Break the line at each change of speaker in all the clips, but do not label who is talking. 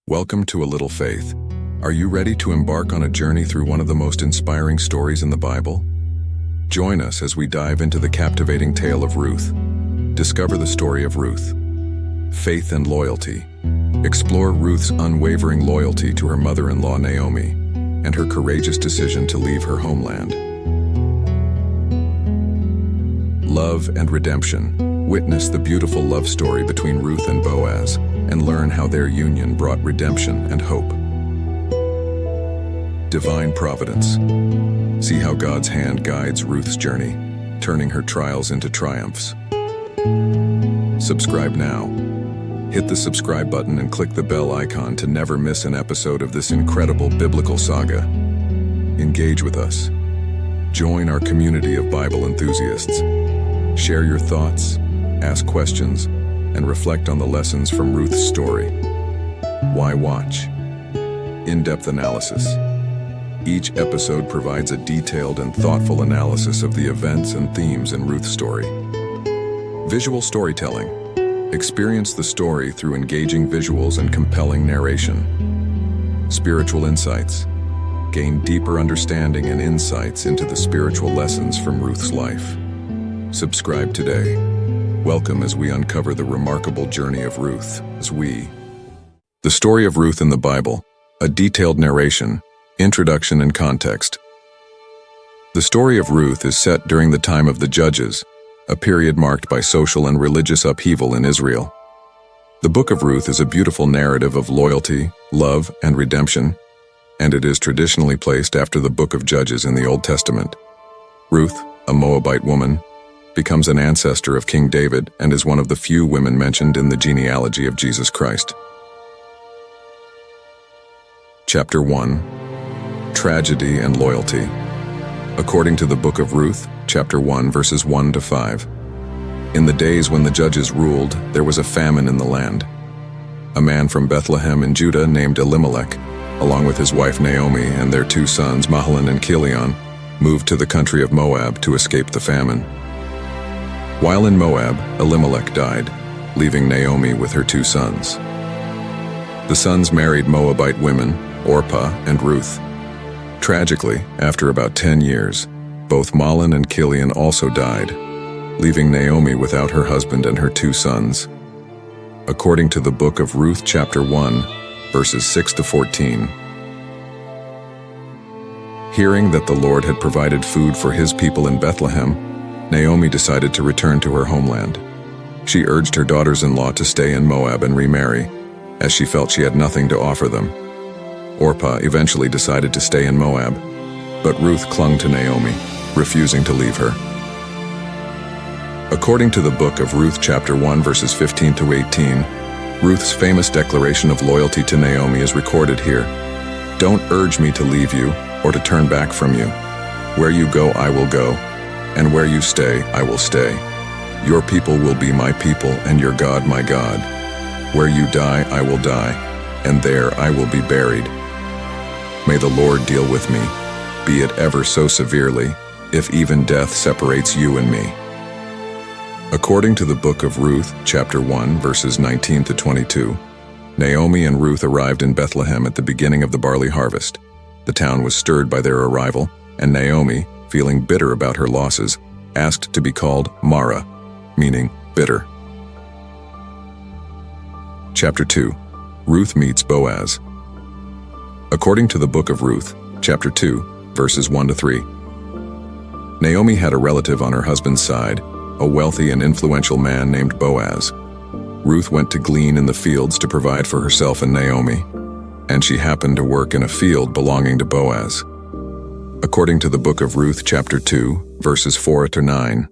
Welcome to A Little Faith. Are you ready to embark on a journey through one of the most inspiring stories in the Bible? Join us as we dive into the captivating tale of Ruth. Discover the story of Ruth. Faith and loyalty. Explore Ruth's unwavering loyalty to her mother-in-law Naomi and her courageous decision to leave her homeland. Love and redemption. Witness the beautiful love story between Ruth and Boaz and learn how their union brought redemption and hope. Divine providence. See how God's hand guides Ruth's journey, turning her trials into triumphs. Subscribe now. Hit the subscribe button and click the bell icon to never miss an episode of this incredible biblical saga. Engage with us. Join our community of Bible enthusiasts. Share your thoughts, ask questions, and reflect on the lessons from Ruth's story. Why watch? In-depth analysis. Each episode provides a detailed and thoughtful analysis of the events and themes in Ruth's story. Visual storytelling. Experience the story through engaging visuals and compelling narration. Spiritual insights. Gain deeper understanding and insights into the spiritual lessons from Ruth's life. Subscribe today. Welcome as we uncover the remarkable journey of Ruth. The story of Ruth in the Bible, a detailed narration, introduction and context. The story of Ruth is set during the time of the Judges, a period marked by social and religious upheaval in Israel. The book of Ruth is a beautiful narrative of loyalty, love, and redemption, and it is traditionally placed after the book of Judges in the Old Testament. Ruth, a Moabite woman, becomes an ancestor of King David and is one of the few women mentioned in the genealogy of Jesus Christ. Chapter 1. Tragedy and Loyalty. According to the book of Ruth, chapter 1, verses 1 to 5. In the days when the judges ruled, there was a famine in the land. A man from Bethlehem in Judah named Elimelech, along with his wife Naomi and their two sons Mahlon and Chilion, moved to the country of Moab to escape the famine. While in Moab, Elimelech died, leaving Naomi with her two sons. The sons married Moabite women, Orpah and Ruth. Tragically, after about 10 years, both Mahlon and Chilion also died, leaving Naomi without her husband and her two sons. According to the book of Ruth chapter 1, verses 6 to 14. Hearing that the Lord had provided food for his people in Bethlehem, Naomi decided to return to her homeland. She urged her daughters-in-law to stay in Moab and remarry, as she felt she had nothing to offer them. Orpah eventually decided to stay in Moab, but Ruth clung to Naomi, refusing to leave her. According to the book of Ruth chapter 1 verses 15 to 18, Ruth's famous declaration of loyalty to Naomi is recorded here. "Don't urge me to leave you or to turn back from you. Where you go, I will go, and where you stay, I will stay. Your people will be my people, and your God my God. Where you die, I will die, and there I will be buried. May the Lord deal with me, be it ever so severely, if even death separates you and me." According to the book of Ruth, chapter 1, verses 19 to 22, Naomi and Ruth arrived in Bethlehem at the beginning of the barley harvest. The town was stirred by their arrival, and Naomi, feeling bitter about her losses, asked to be called Mara, meaning bitter. Chapter 2. Ruth meets Boaz. According to the book of Ruth, chapter 2, verses 1 to 3. Naomi had a relative on her husband's side, a wealthy and influential man named Boaz. Ruth went to glean in the fields to provide for herself and Naomi, and she happened to work in a field belonging to Boaz. According to the book of Ruth chapter 2, verses 4 to 9.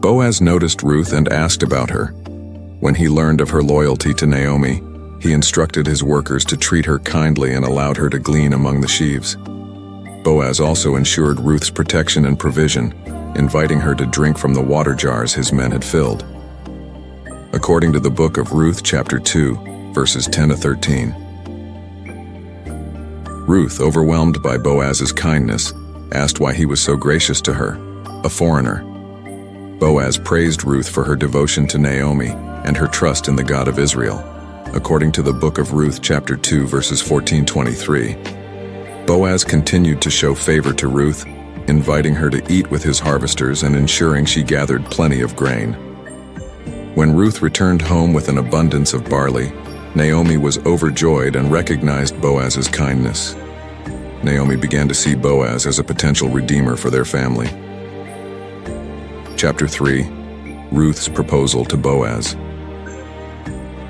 Boaz noticed Ruth and asked about her. When he learned of her loyalty to Naomi, he instructed his workers to treat her kindly and allowed her to glean among the sheaves. Boaz also ensured Ruth's protection and provision, inviting her to drink from the water jars his men had filled. According to the book of Ruth chapter 2, verses 10 to 13. Ruth, overwhelmed by Boaz's kindness, asked why he was so gracious to her, a foreigner. Boaz praised Ruth for her devotion to Naomi and her trust in the God of Israel. according to the book of Ruth, chapter 2, verses 14-23. Boaz continued to show favor to Ruth, inviting her to eat with his harvesters and ensuring she gathered plenty of grain. When Ruth returned home with an abundance of barley, Naomi was overjoyed and recognized Boaz's kindness. Naomi began to see Boaz as a potential redeemer for their family. Chapter 3. Ruth's proposal to Boaz.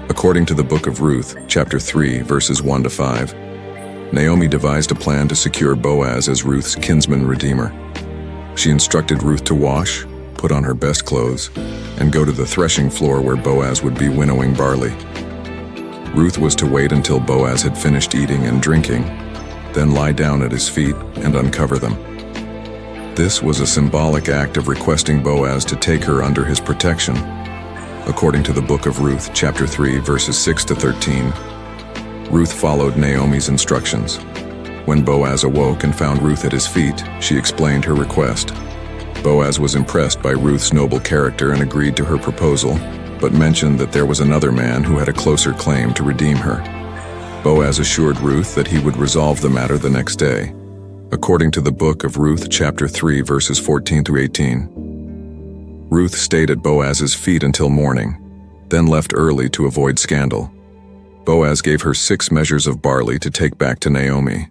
According to the book of Ruth, chapter 3, verses 1-5, Naomi devised a plan to secure Boaz as Ruth's kinsman redeemer. She instructed Ruth to wash, put on her best clothes, and go to the threshing floor where Boaz would be winnowing barley. Ruth was to wait until Boaz had finished eating and drinking, then lie down at his feet and uncover them. This was a symbolic act of requesting Boaz to take her under his protection. According to the book of Ruth, chapter 3, verses 6-13, Ruth followed Naomi's instructions. When Boaz awoke and found Ruth at his feet, she explained her request. Boaz was impressed by Ruth's noble character and agreed to her proposal, but mentioned that there was another man who had a closer claim to redeem her. Boaz assured Ruth that he would resolve the matter the next day. According to the book of Ruth, chapter 3, verses 14-18, Ruth stayed at Boaz's feet until morning, then left early to avoid scandal. Boaz gave her 6 measures of barley to take back to Naomi.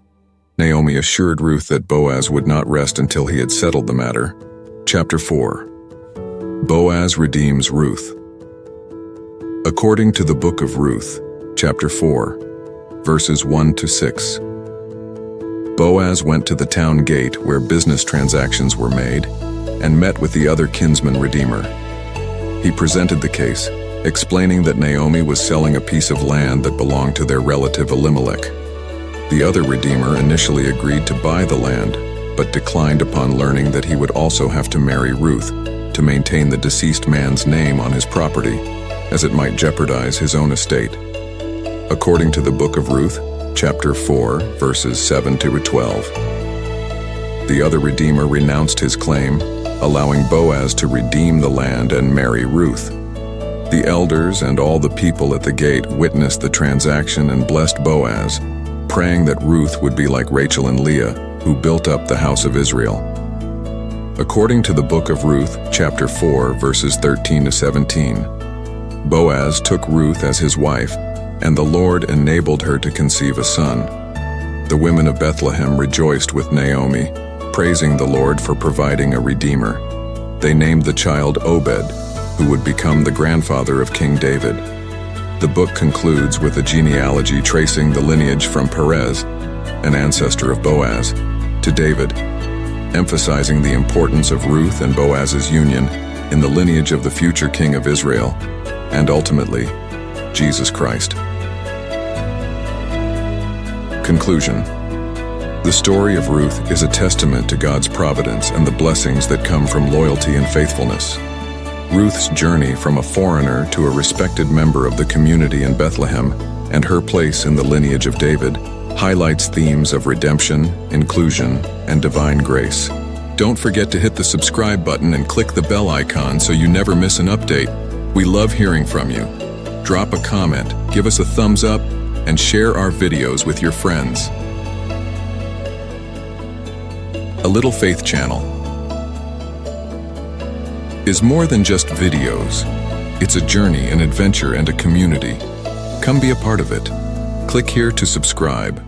Naomi assured Ruth that Boaz would not rest until he had settled the matter. Chapter 4. Boaz redeems Ruth. According to the book of Ruth, chapter 4, verses 1-6, Boaz went to the town gate where business transactions were made and met with the other kinsman redeemer. He presented the case, explaining that Naomi was selling a piece of land that belonged to their relative Elimelech. The other redeemer initially agreed to buy the land, but declined upon learning that he would also have to marry Ruth to maintain the deceased man's name on his property, as it might jeopardize his own estate. According to the book of Ruth, chapter 4, verses 7-12, the other redeemer renounced his claim, allowing Boaz to redeem the land and marry Ruth. The elders and all the people at the gate witnessed the transaction and blessed Boaz, praying that Ruth would be like Rachel and Leah, who built up the house of Israel. According to the book of Ruth, chapter 4, verses 13-17, Boaz took Ruth as his wife, and the Lord enabled her to conceive a son. The women of Bethlehem rejoiced with Naomi, praising the Lord for providing a redeemer. They named the child Obed, who would become the grandfather of King David. The book concludes with a genealogy tracing the lineage from Perez, an ancestor of Boaz, to David, emphasizing the importance of Ruth and Boaz's union in the lineage of the future king of Israel, and ultimately, Jesus Christ. Conclusion. The story of Ruth is a testament to God's providence and the blessings that come from loyalty and faithfulness. Ruth's journey from a foreigner to a respected member of the community in Bethlehem and her place in the lineage of David highlights themes of redemption, inclusion, and divine grace. Don't forget to hit the subscribe button and click the bell icon so you never miss an update. We love hearing from you. Drop a comment, give us a thumbs up, and share our videos with your friends. A Little Faith channel is more than just videos. It's a journey, an adventure, and a community. Come be a part of it. Click here to subscribe.